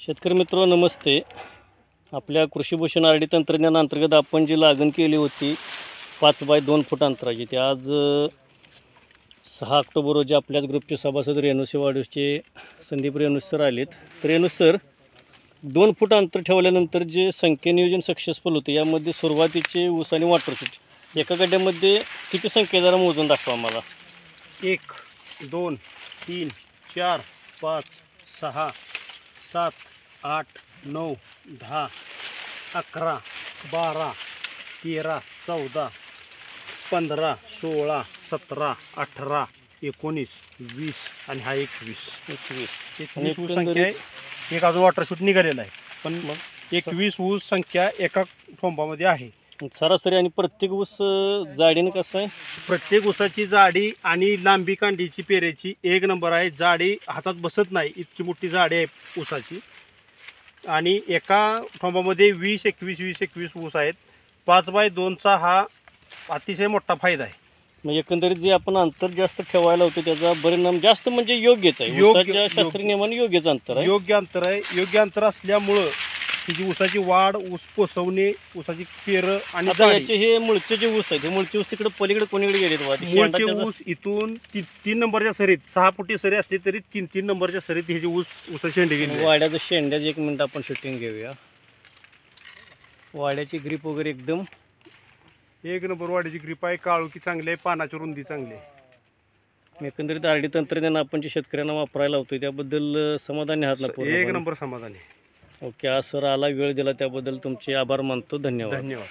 शेतकरी मित्र नमस्ते. आपल्या कृषीभूषण आरडी तंत्रज्ञान अंतर्गत आपण जी लागण केली होती 5 बाय 2 फूट अंतराची, ते आज 6 ऑक्टोबर रोजी आपल्याच ग्रुपचे सभासद रेणुसे वाडूचे संदीप रेणुस सर आलेत. तर रेणुस सर, 2 फूट अंतर ठेवल्यानंतर जे संख्या नियोजन सक्सेसफुल होते, यामध्ये सुरुवातीचे ऊस आणि वॉटरशूट एका गड्ड्यामध्ये किती संख्या जरा मोजून दाखवा मला. 1 2 3 4 5 6 7 8 9 10 11 12 13 14 15 16 17 18 19 20 आणि हा 21 ऊस संख्या आहे. एक अजून वॉटरशूट निघालेला आहे, पण मग 21 ऊस संख्या एका फोंबामध्ये आहे. सरासरी आणि प्रत्येक ऊस जाडीने कसं आहे? प्रत्येक ऊसाची जाडी आणि लांबी कांडीची पेरेची एक नंबर आहे. जाडी हातात बसत नाही इतकी मोठी जाडी आहे ऊसाची. आणि एका ठोंबामध्ये 20-21 ऊस आहेत. 5 बाय 2चा हा अतिशय मोठा फायदा आहे. मग एकंदरीत जे आपण अंतर जास्त ठेवायला होतं त्याचा परिणाम जास्त म्हणजे योग्यच आहे. ऊसाच्या शास्त्रीय नियमाने योग्यच अंतर आहे. योग्य अंतर आहे. योग्य अंतर असल्यामुळं ही ऊसाची वाढ, ऊस पोसवणे, ऊसाची पेरं आणि याचे हे मुळचे जे ऊस आहेत, हे मुळचे ऊस तिकडे पलीकडे कोणीकडे गेलेत. मुळचे ऊस इथून 3 नंबरच्या सरीत, 6 फुटी सरी असली तरी 3 नंबरच्या सरीत हे जे ऊसाचे शेंडे गेले. वाड्याचं शेंड्याचं 1 मिनिट आपण शूटिंग घेऊया. वाड्याची ग्रीप वगैरे एकदम 1 नंबर वाड्याची ग्रीप आहे. काळोखी चांगली आहे, पानाची रुंदी चांगली आहे. एकंदरीत आरडी तंत्रज्ञान आपण जे शेतकऱ्यांना वापरायला होतो त्याबद्दल समाधानी आहात ना? 1 नंबर समाधान आहे. ओके. आज सर आला, वेळ दिला, त्याबद्दल तुमचे आभार मानतो. धन्यवाद. धन्यवाद.